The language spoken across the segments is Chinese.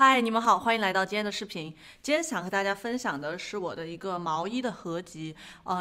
嗨，你们好，欢迎来到今天的视频。今天想和大家分享的是我的一个毛衣的合集，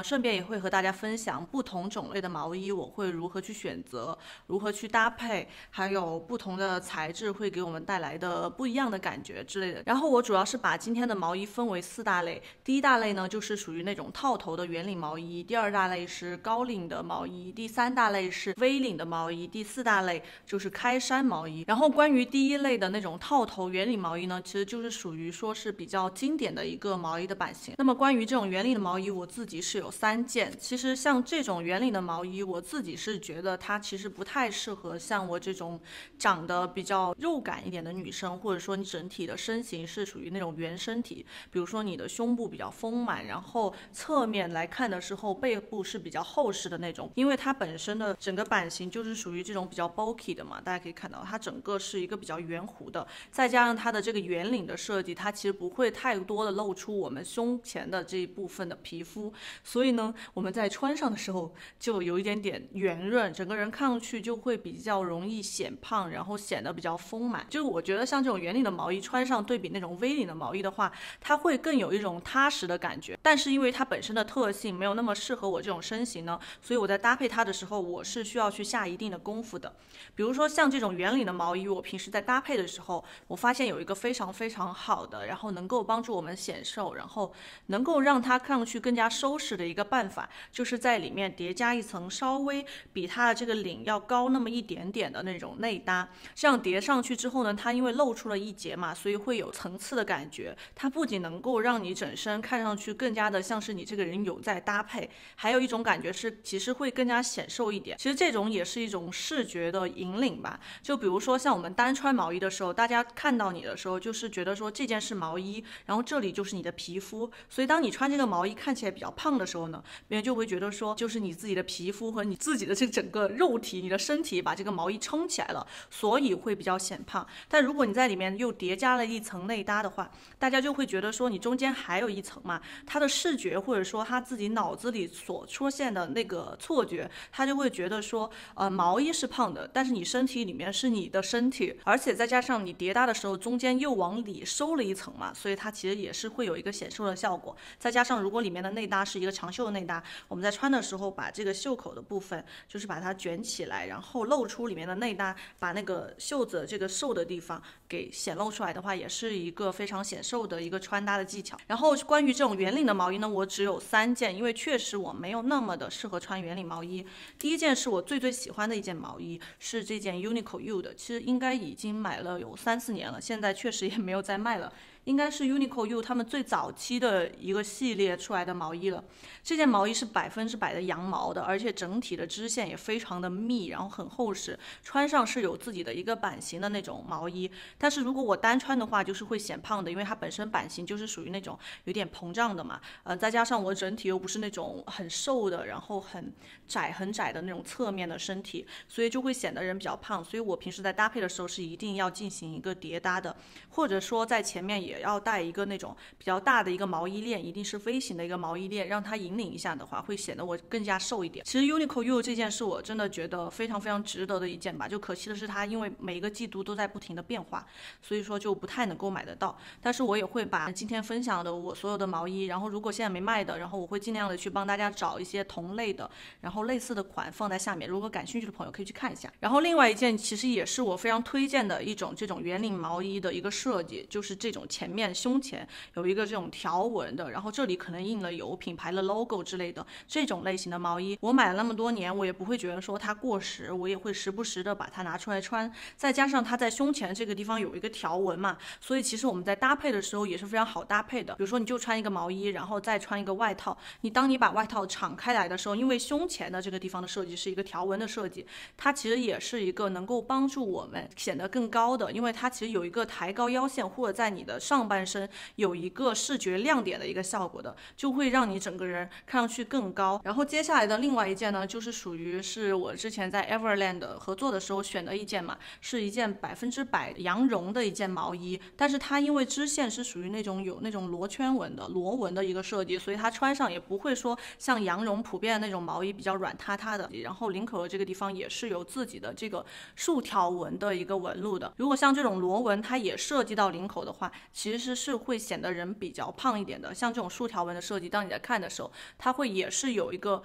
顺便也会和大家分享不同种类的毛衣我会如何去选择，如何去搭配，还有不同的材质会给我们带来的不一样的感觉之类的。然后我主要是把今天的毛衣分为4大类，第一大类呢就是属于那种套头的圆领毛衣，第二大类是高领的毛衣，第三大类是 V 领的毛衣，第四大类就是开衫毛衣。然后关于第一类的那种套头圆领毛衣呢，其实就是属于说是比较经典的一个毛衣的版型。那么关于这种圆领的毛衣，我自己是有3件。其实像这种圆领的毛衣，我自己是觉得它其实不太适合像我这种长得比较肉感一点的女生，或者说你整体的身形是属于那种圆身体，比如说你的胸部比较丰满，然后侧面来看的时候背部是比较厚实的那种，因为它本身的整个版型就是属于这种比较 bulky 的嘛，大家可以看到它整个是一个比较圆弧的，再加上它的这个圆领的设计，它其实不会太多的露出我们胸前的这一部分的皮肤，所以呢我们在穿上的时候就有一点点圆润，整个人看上去就会比较容易显胖，然后显得比较丰满。就我觉得像这种圆领的毛衣穿上对比那种 V 领的毛衣的话，它会更有一种踏实的感觉，但是因为它本身的特性没有那么适合我这种身形呢，所以我在搭配它的时候我是需要去下一定的功夫的。比如说像这种圆领的毛衣，我平时在搭配的时候，我发现有一个非常好的，然后能够帮助我们显瘦，然后能够让它看上去更加收拾的一个办法，就是在里面叠加一层稍微比它的这个领要高那么一点点的那种内搭。这样叠上去之后呢，它因为露出了一截嘛，所以会有层次的感觉。它不仅能够让你整身看上去更加的像是你这个人有在搭配，还有一种感觉是其实会更加显瘦一点。其实这种也是一种视觉的引领吧。就比如说像我们单穿毛衣的时候，大家看到你的时候就是觉得说这件是毛衣，然后这里就是你的皮肤，所以当你穿这个毛衣看起来比较胖的时候呢，别人就会觉得说就是你自己的皮肤和你自己的这整个肉体，你的身体把这个毛衣撑起来了，所以会比较显胖。但如果你在里面又叠加了一层内搭的话，大家就会觉得说你中间还有一层嘛，他的视觉或者说他自己脑子里所出现的那个错觉，他就会觉得说毛衣是胖的，但是你身体里面是你的身体，而且再加上你叠搭的时候中间又往里收了一层嘛，所以它其实也是会有一个显瘦的效果。再加上如果里面的内搭是一个长袖的内搭，我们在穿的时候把这个袖口的部分就是把它卷起来，然后露出里面的内搭，把那个袖子这个瘦的地方给显露出来的话，也是一个非常显瘦的一个穿搭的技巧。然后关于这种圆领的毛衣呢，我只有3件，因为确实我没有那么的适合穿圆领毛衣。第一件是我最喜欢的一件毛衣，是这件 Uniqlo U 的，其实应该已经买了有3-4年了，现在确实也没有再卖了。应该是 Uniqlo U 他们最早期的一个系列出来的毛衣了。这件毛衣是100%的羊毛的，而且整体的织线也非常的密，然后很厚实，穿上是有自己的一个版型的那种毛衣。但是如果我单穿的话，就是会显胖的，因为它本身版型就是属于那种有点膨胀的嘛。再加上我整体又不是那种很瘦的，然后很窄的那种侧面的身体，所以就会显得人比较胖。所以我平时在搭配的时候是一定要进行一个叠搭的，或者说在前面也要带一个那种比较大的一个毛衣链，一定是 V 型的一个毛衣链，让它引领一下的话，会显得我更加瘦一点。其实 Uniqlo U 这件是我真的觉得非常值得的一件吧，就可惜的是它因为每一个季度都在不停的变化，所以说就不太能够买得到。但是我也会把今天分享的我所有的毛衣，然后如果现在没卖的，然后我会尽量的去帮大家找一些同类的，然后类似的款放在下面，如果感兴趣的朋友可以去看一下。然后另外一件其实也是我非常推荐的一种这种圆领毛衣的一个设计，就是这种前面胸前有一个这种条纹的，然后这里可能印了有品牌的 logo 之类的这种类型的毛衣，我买了那么多年，我也不会觉得说它过时，我也会时不时的把它拿出来穿。再加上它在胸前这个地方有一个条纹嘛，所以其实我们在搭配的时候也是非常好搭配的。比如说你就穿一个毛衣，然后再穿一个外套，当你把外套敞开来的时候，因为胸前的这个地方的设计是一个条纹的设计，它其实也是一个能够帮助我们显得更高的，因为它其实有一个抬高腰线或者在你的上半身有一个视觉亮点的一个效果的，就会让你整个人看上去更高。然后接下来的另外一件呢，就是属于是我之前在 Everland 合作的时候选的一件嘛，是一件100%羊绒的一件毛衣，但是它因为织线是属于那种有那种螺圈纹的螺纹的一个设计，所以它穿上也不会说像羊绒普遍的那种毛衣比较软塌塌的，然后领口的这个地方也是有自己的这个竖条纹的一个纹路的。如果像这种螺纹，它也也涉及到领口的话，其实是会显得人比较胖一点的。像这种竖条纹的设计，当你在看的时候，它会也是有一个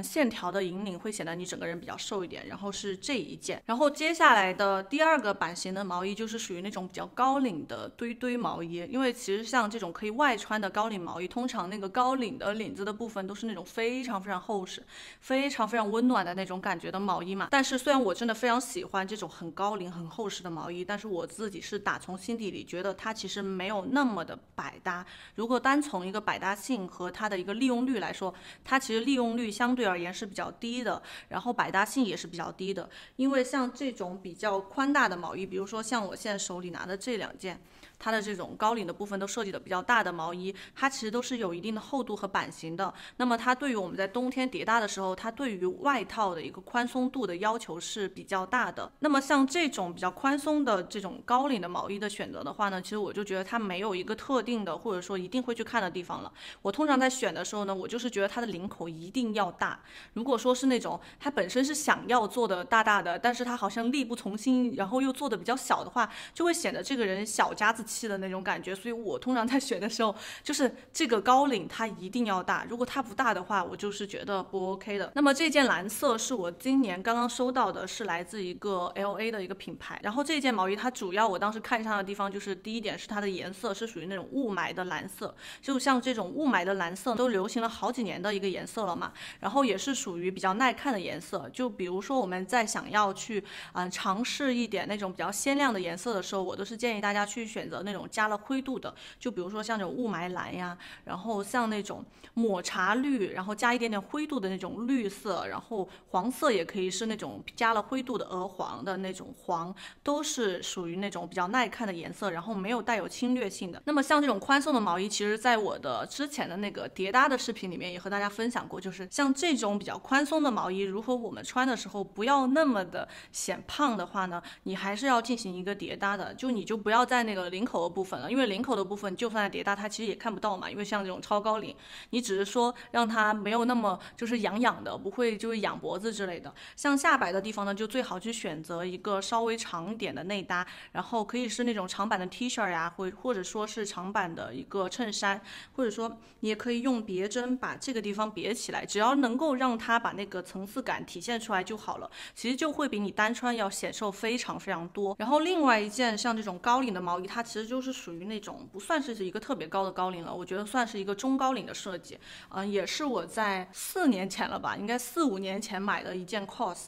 线条的引领，会显得你整个人比较瘦一点。然后是这一件，然后接下来的第二个版型的毛衣就是属于那种比较高领的堆堆毛衣，因为其实像这种可以外穿的高领毛衣，通常那个高领的领子的部分都是那种非常非常厚实、非常非常温暖的那种感觉的毛衣嘛。但是虽然我真的非常喜欢这种很高领、很厚实的毛衣，但是我自己是打从心底里觉得它其实没有那么的百搭。如果单从一个百搭性和它的一个利用率来说，它其实利用率相对而言是比较低的，然后百搭性也是比较低的。因为像这种比较宽大的毛衣，比如说像我现在手里拿的这两件，它的这种高领的部分都设计的比较大的毛衣，它其实都是有一定的厚度和版型的。那么它对于我们在冬天叠搭的时候，它对于外套的一个宽松度的要求是比较大的。那么像这种比较宽松的这种高领的毛衣的选择的话呢，其实我就觉得它没有一个特定的或者说一定会去看的地方了。我通常在选的时候呢，我就是觉得它的领口一定要大。如果说是那种它本身是想要做的大大的，但是它好像力不从心，然后又做的比较小的话，就会显得这个人小家子气的那种感觉。所以我通常在选的时候，就是这个高领它一定要大，如果它不大的话，我就是觉得不 OK 的。那么这件蓝色是我今年刚刚收到的，是来自一个 LA 的一个品牌。然后这件毛衣它主要我当时看上的地方就是第一点是它的颜色是属于那种雾霾的蓝色，就像这种雾霾的蓝色都流行了好几年的一个颜色了嘛，然后也是属于比较耐看的颜色。就比如说我们在想要去尝试一点那种比较鲜亮的颜色的时候，我都是建议大家去选择那种加了灰度的，就比如说像这种雾霾蓝呀，然后像那种抹茶绿，然后加一点点灰度的那种绿色，然后黄色也可以是那种加了灰度的鹅黄的那种黄，都是属于那种比较耐看的颜色，然后没有带有侵略性的。那么像这种宽松的毛衣，其实在我的之前的那个叠搭的视频里面也和大家分享过，就是像这种比较宽松的毛衣，如果我们穿的时候不要那么的显胖的话呢，你还是要进行一个叠搭的，就你就不要在那个领口的部分了，因为领口的部分就算在叠搭它其实也看不到嘛，因为像这种超高领，你只是说让它没有那么就是痒痒的，不会就是痒脖子之类的。像下摆的地方呢，就最好去选择一个稍微长一点的内搭，然后可以是那种长版的 T 恤呀，或者说是长版的一个衬衫，或者说你也可以用别针把这个地方别起来，只要能够让它把那个层次感体现出来就好了，其实就会比你单穿要显瘦非常非常多。然后另外一件像这种高领的毛衣，它其实就是属于那种不算是一个特别高的高领了，我觉得算是一个中高领的设计，也是我在4年前了吧，应该4、5年前买的一件 cos。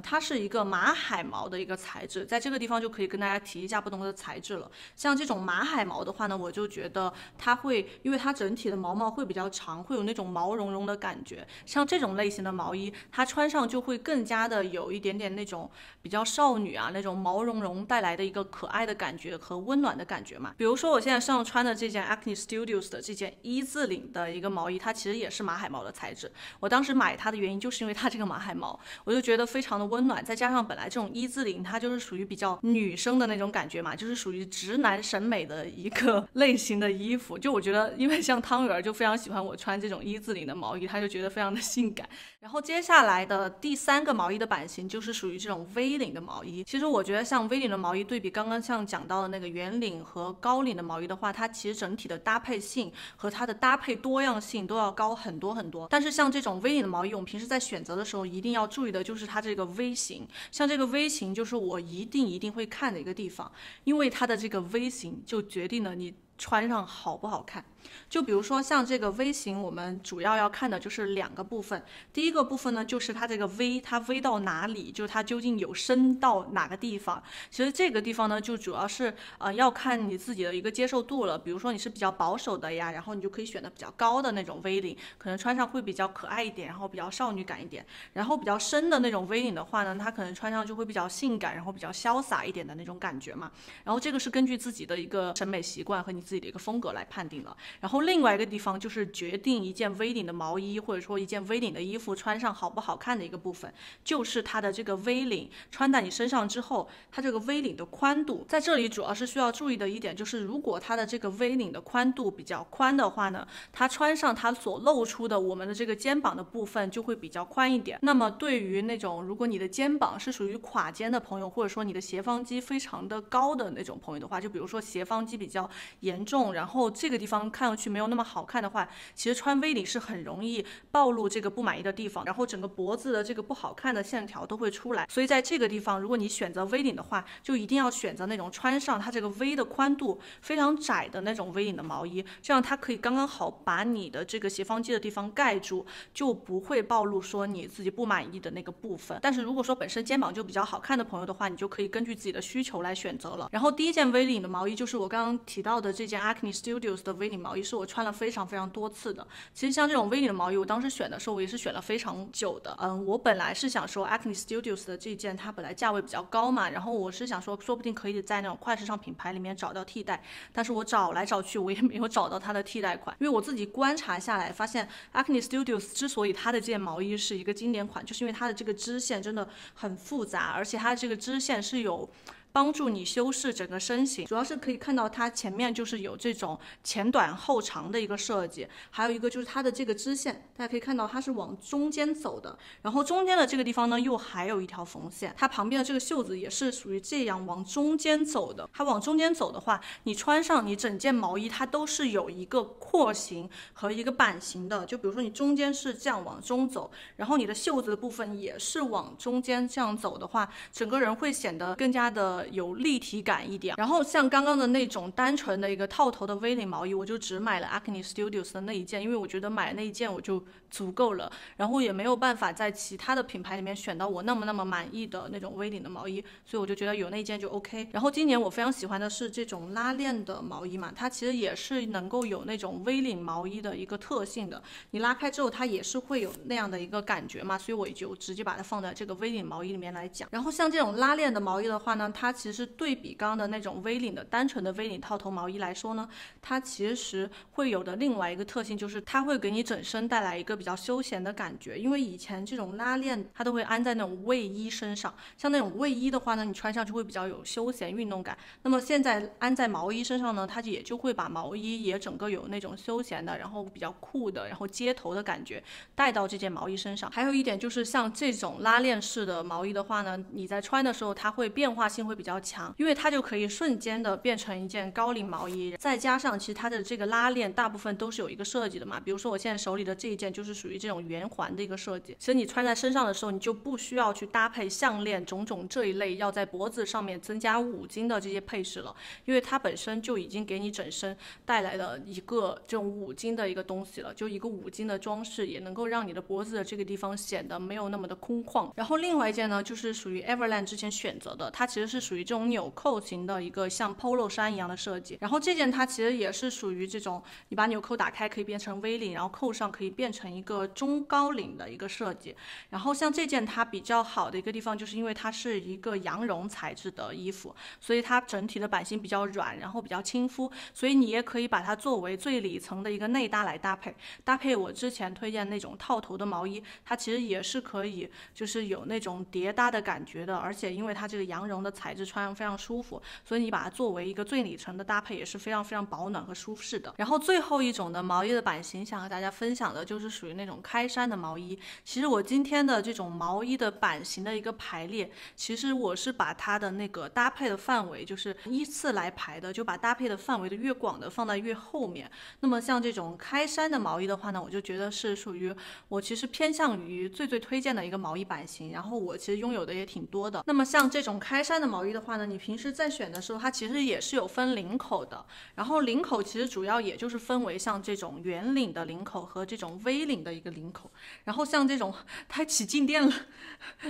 它是一个马海毛的一个材质，在这个地方就可以跟大家提一下不同的材质了。像这种马海毛的话呢，我就觉得它会，因为它整体的毛会比较长，会有那种毛茸茸的感觉。像这种类型的毛衣，它穿上就会更加的有一点点那种比较少女啊，那种毛茸茸带来的一个可爱的感觉和温暖的感觉嘛。比如说我现在上穿的这件 Acne Studios 的这件一字领的一个毛衣，它其实也是马海毛的材质。我当时买它的原因就是因为它这个马海毛，我就觉得非常的温暖，再加上本来这种一字领它就是属于比较女生的那种感觉嘛，就是属于直男审美的一个类型的衣服。就我觉得，因为像汤圆就非常喜欢我穿这种一字领的毛衣，他就觉得非常的性感。然后接下来的第3个毛衣的版型就是属于这种 V 领的毛衣。其实我觉得像 V 领的毛衣对比刚刚像讲到的那个圆领和高领的毛衣的话，它其实整体的搭配性和它的搭配多样性都要高很多很多。但是像这种 V 领的毛衣，我们平时在选择的时候一定要注意的就是它这个 V 型，像这个 V 型就是我一定会看的一个地方，因为它的这个 V 型就决定了你穿上好不好看。就比如说像这个 V 型，我们主要看的就是2个部分。第一个部分呢，就是它这个 V， 它 V 到哪里，就是它究竟有深到哪个地方。其实这个地方呢，就主要是要看你自己的一个接受度了。比如说你是比较保守的呀，然后你就可以选的比较高的那种 V 领，可能穿上会比较可爱一点，然后比较少女感一点。然后比较深的那种 V 领的话呢，它可能穿上就会比较性感，然后比较潇洒一点的那种感觉嘛。然后这个是根据自己的一个审美习惯和你自自己的一个风格来判定了。然后另外一个地方就是决定一件 V 领的毛衣或者说一件 V 领的衣服穿上好不好看的一个部分，就是它的这个 V 领穿在你身上之后，它这个 V 领的宽度。在这里主要是需要注意的一点就是，如果它的这个 V 领的宽度比较宽的话呢，它穿上它所露出的我们的这个肩膀的部分就会比较宽一点。那么对于那种如果你的肩膀是属于垮肩的朋友，或者说你的斜方肌非常的高的那种朋友的话，就比如说斜方肌比较严重，然后这个地方看上去没有那么好看的话，其实穿 V 领是很容易暴露这个不满意的地方，然后整个脖子的这个不好看的线条都会出来。所以在这个地方，如果你选择 V 领的话，就一定要选择那种穿上它这个 V 的宽度非常窄的那种 V 领的毛衣，这样它可以刚刚好把你的这个斜方肌的地方盖住，就不会暴露说你自己不满意的那个部分。但是如果说本身肩膀就比较好看的朋友的话，你就可以根据自己的需求来选择了。然后第一件 V 领的毛衣就是我刚刚提到的这件 Acne Studios 的 V 领毛衣，是我穿了非常非常多次的。其实像这种 V 领的毛衣，我当时选的时候我也是选了非常久的。我本来是想说 Acne Studios 的这件它本来价位比较高嘛，然后我是想说说不定可以在那种快时尚品牌里面找到替代，但是我找来找去我也没有找到它的替代款。因为我自己观察下来发现 Acne Studios 之所以它的这件毛衣是一个经典款，就是因为它的这个织线真的很复杂，而且它的这个织线是有帮助你修饰整个身形，主要是可以看到它前面就是有这种前短后长的一个设计，还有一个就是它的这个织线，大家可以看到它是往中间走的，然后中间的这个地方呢又还有一条缝线，它旁边的这个袖子也是属于这样往中间走的。它往中间走的话，你穿上你整件毛衣它都是有一个廓形和一个版型的，就比如说你中间是这样往中走，然后你的袖子的部分也是往中间这样走的话，整个人会显得更加的有立体感一点。然后像刚刚的那种单纯的一个套头的 V 领毛衣，我就只买了 Acne Studios 的那一件，因为我觉得买那一件我就足够了，然后也没有办法在其他的品牌里面选到我那么满意的那种 V 领的毛衣，所以我就觉得有那一件就 OK。 然后今年我非常喜欢的是这种拉链的毛衣嘛，它其实也是能够有那种 V 领毛衣的一个特性的，你拉开之后它也是会有那样的一个感觉嘛，所以我就直接把它放在这个 V 领毛衣里面来讲。然后像这种拉链的毛衣的话呢，它其实对比刚刚的那种 V 领的单纯的 V 领套头毛衣来说呢，它其实会有的另外一个特性就是它会给你整身带来一个比较休闲的感觉。因为以前这种拉链它都会安在那种卫衣身上，像那种卫衣的话呢，你穿上去会比较有休闲运动感，那么现在安在毛衣身上呢，它也就会把毛衣也整个有那种休闲的，然后比较酷的，然后街头的感觉带到这件毛衣身上。还有一点就是像这种拉链式的毛衣的话呢，你在穿的时候它会变化性会比较强，因为它就可以瞬间的变成一件高领毛衣，再加上其实它的这个拉链大部分都是有一个设计的嘛，比如说我现在手里的这一件就是属于这种圆环的一个设计，其实你穿在身上的时候你就不需要去搭配项链种种这一类要在脖子上面增加五金的这些配饰了，因为它本身就已经给你整身带来了一个这种五金的一个东西了，就一个五金的装饰也能够让你的脖子的这个地方显得没有那么的空旷。然后另外一件呢就是属于 Everland 之前选择的，它其实是属于这种纽扣型的一个像 polo 衫一样的设计，然后这件它其实也是属于这种你把纽扣打开可以变成 V 领，然后扣上可以变成一个中高领的一个设计。然后像这件它比较好的一个地方就是因为它是一个羊绒材质的衣服，所以它整体的版型比较软，然后比较亲肤，所以你也可以把它作为最里层的一个内搭来搭配我之前推荐那种套头的毛衣，它其实也是可以就是有那种叠搭的感觉的，而且因为它这个羊绒的材质穿上非常舒服，所以你把它作为一个最里层的搭配也是非常非常保暖和舒适的。然后最后一种的毛衣的版型想和大家分享的就是属于那种开衫的毛衣。其实我今天的这种毛衣的版型的一个排列，其实我是把它的那个搭配的范围就是依次来排的，就把搭配的范围的越广的放在越后面。那么像这种开衫的毛衣的话呢，我就觉得是属于我其实偏向于最推荐的一个毛衣版型，然后我其实拥有的也挺多的。那么像这种开衫的毛衣的话呢，你平时在选的时候它其实也是有分领口的，然后领口其实主要也就是分为像这种圆领的领口和这种 V 领的一个领口。然后像这种它起静电了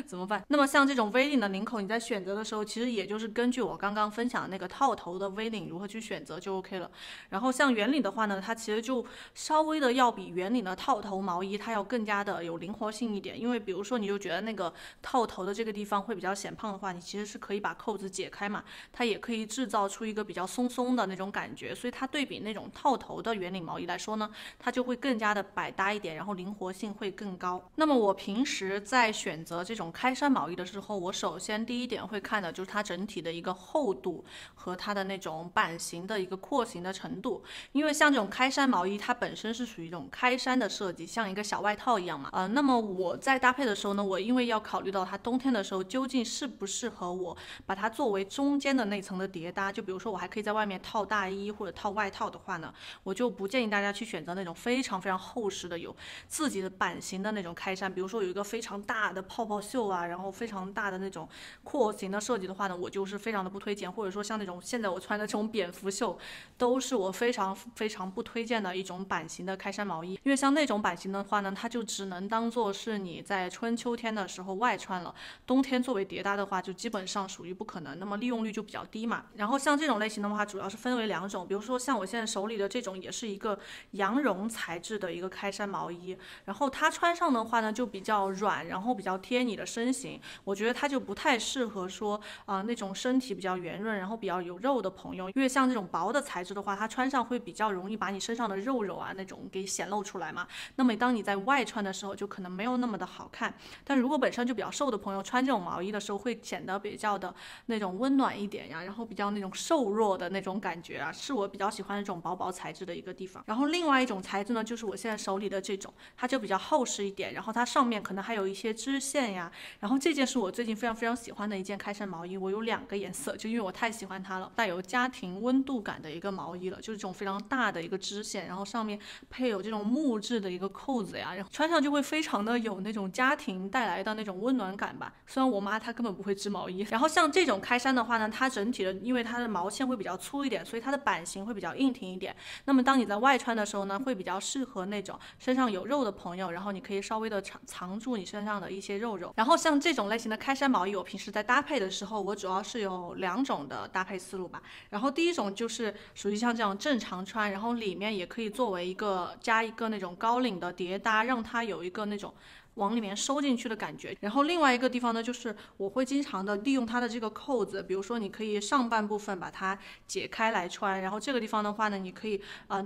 怎么办？那么像这种 V 领的领口你在选择的时候其实也就是根据我刚刚分享的那个套头的 V 领如何去选择就 OK 了。然后像圆领的话呢，它其实就稍微的要比圆领的套头毛衣它要更加的有灵活性一点，因为比如说你就觉得那个套头的这个地方会比较显胖的话，你其实是可以把扣子解开嘛，它也可以制造出一个比较松松的那种感觉，所以它对比那种套头的圆领毛衣来说呢，它就会更加的百搭一点，然后灵活性会更高。那么我平时在选择这种开衫毛衣的时候，我首先第一点会看的就是它整体的一个厚度和它的那种版型的一个廓形的程度，因为像这种开衫毛衣，它本身是属于一种开衫的设计，像一个小外套一样嘛。那么我在搭配的时候呢，我因为要考虑到它冬天的时候究竟适不适合我把它作为中间的那层的叠搭，就比如说我还可以在外面套大衣或者套外套的话呢，我就不建议大家去选择那种非常非常厚实的有自己的版型的那种开衫，比如说有一个非常大的泡泡袖啊，然后非常大的那种廓形的设计的话呢，我就是非常的不推荐，或者说像那种现在我穿的这种蝙蝠袖，都是我非常非常不推荐的一种版型的开衫毛衣，因为像那种版型的话呢，它就只能当做是你在春秋天的时候外穿了，冬天作为叠搭的话就基本上属于不可能，那么利用率就比较低嘛。然后像这种类型的话主要是分为两种，比如说像我现在手里的这种也是一个羊绒材质的一个开衫毛衣，然后它穿上的话呢就比较软，然后比较贴你的身形，我觉得它就不太适合说那种身体比较圆润然后比较有肉的朋友，因为像这种薄的材质的话，它穿上会比较容易把你身上的肉啊那种给显露出来嘛，那么当你在外穿的时候就可能没有那么的好看。但如果本身就比较瘦的朋友穿这种毛衣的时候会显得比较的那种温暖一点呀，然后比较那种瘦弱的那种感觉啊，是我比较喜欢的这种薄材质的一个地方。然后另外一种材质呢，就是我现在手里的这种，它就比较厚实一点，然后它上面可能还有一些织线呀。然后这件是我最近非常非常喜欢的一件开衫毛衣，我有2个颜色，就因为我太喜欢它了，带有家庭温度感的一个毛衣了，就是这种非常大的一个织线，然后上面配有这种木质的一个扣子呀，然后穿上就会非常的有那种家庭带来的那种温暖感吧。虽然我妈她根本不会织毛衣。然后像这种开衫的话呢，它整体的因为它的毛线会比较粗一点，所以它的版型会比较硬挺一点。那么当你在外穿的时候呢，会比较适合那种身上有肉的朋友，然后你可以稍微的藏住你身上的一些肉。然后像这种类型的开衫毛衣，我平时在搭配的时候，我主要是有2种的搭配思路吧。然后第一种就是属于像这样正常穿，然后里面也可以作为加一个那种高领的叠搭，让它有一个那种往里面收进去的感觉。然后另外一个地方呢，就是我会经常的利用它的这个扣子，比如说你可以上半部分把它解开来穿，然后这个地方的话呢，你可以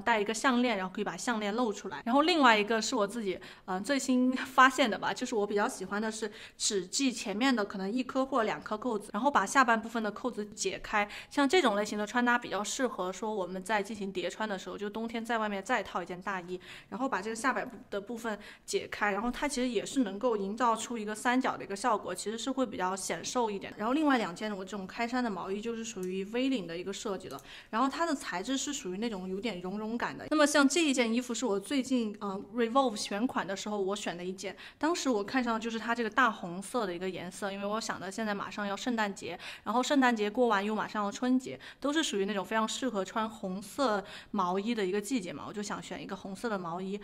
戴一个项链，然后可以把项链露出来。然后另外一个是我自己最新发现的吧，就是我比较喜欢的是只系前面的可能1颗或2颗扣子，然后把下半部分的扣子解开。像这种类型的穿搭比较适合说我们在进行叠穿的时候，就冬天在外面再套一件大衣，然后把这个下摆的部分解开，然后它其实也是能够营造出一个三角的一个效果，其实是会比较显瘦一点。然后另外2件我这种开衫的毛衣就是属于 V 领的一个设计了，然后它的材质是属于那种有点绒感的。那么像这一件衣服是我最近Revolve 选款的时候我选的一件，当时我看上就是它这个大红色的一个颜色，因为我想的现在马上要圣诞节，然后圣诞节过完又马上要春节，都是属于那种非常适合穿红色毛衣的一个季节嘛，我就想选一个红色的毛衣。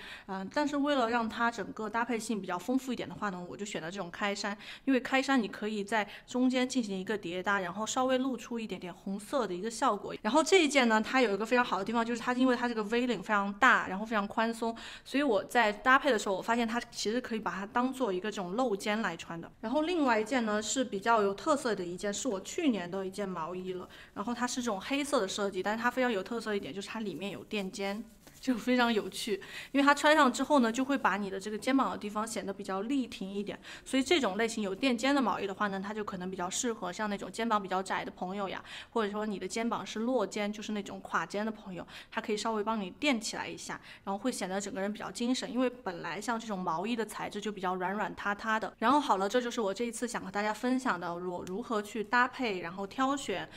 但是为了让它整个搭配性比较丰富一点的话呢，我就选了这种开衫，因为开衫你可以在中间进行一个叠搭，然后稍微露出一点点红色的一个效果。然后这一件呢，它有一个非常好的地方，就是它因为它这个 V 领非常大，然后非常宽松，所以我在搭配的时候，我发现它其实可以把它当做一个这种露肩来穿的。然后另外一件呢是比较有特色的一件，是我去年的一件毛衣了，然后它是这种黑色的设计，但是它非常有特色一点就是它里面有垫肩。就非常有趣，因为它穿上之后呢，就会把你的这个肩膀的地方显得比较立挺一点，所以这种类型有垫肩的毛衣的话呢，它就可能比较适合像那种肩膀比较窄的朋友呀，或者说你的肩膀是落肩，就是那种垮肩的朋友，它可以稍微帮你垫起来一下，然后会显得整个人比较精神，因为本来像这种毛衣的材质就比较软塌塌的。然后好了，这就是我这一次想和大家分享的我如何去搭配，然后挑选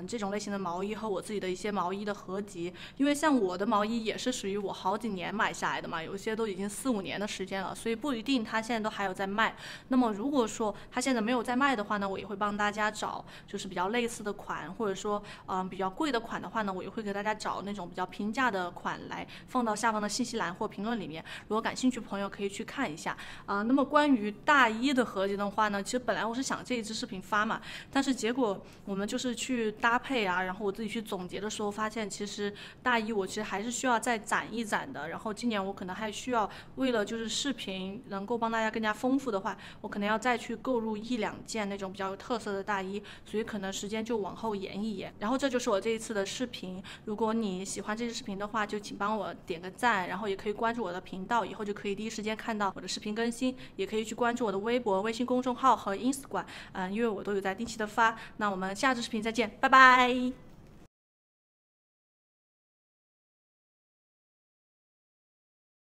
这种类型的毛衣和我自己的一些毛衣的合集。因为像我的毛衣也是属于我好几年买下来的嘛，有些都已经4、5年的时间了，所以不一定它现在都还有在卖。那么如果说它现在没有在卖的话呢，我也会帮大家找就是比较类似的款，或者说比较贵的款的话呢，我也会给大家找那种比较平价的款来放到下方的信息栏或评论里面，如果感兴趣朋友可以去看一下那么关于大衣的合集的话呢，其实本来我是想这一支视频发嘛，但是结果我们就是去搭配啊，然后我自己去总结的时候，发现其实大衣我其实还是需要再攒一攒的。然后今年我可能还需要为了就是视频能够帮大家更加丰富的话，我可能要再去购入1、2件那种比较有特色的大衣，所以可能时间就往后延一延。然后这就是我这一次的视频，如果你喜欢这支视频的话，就请帮我点个赞，然后也可以关注我的频道，以后就可以第一时间看到我的视频更新，也可以去关注我的微博、微信公众号和 Instagram，因为我都有在定期的发。那我们下支视频再见，拜拜。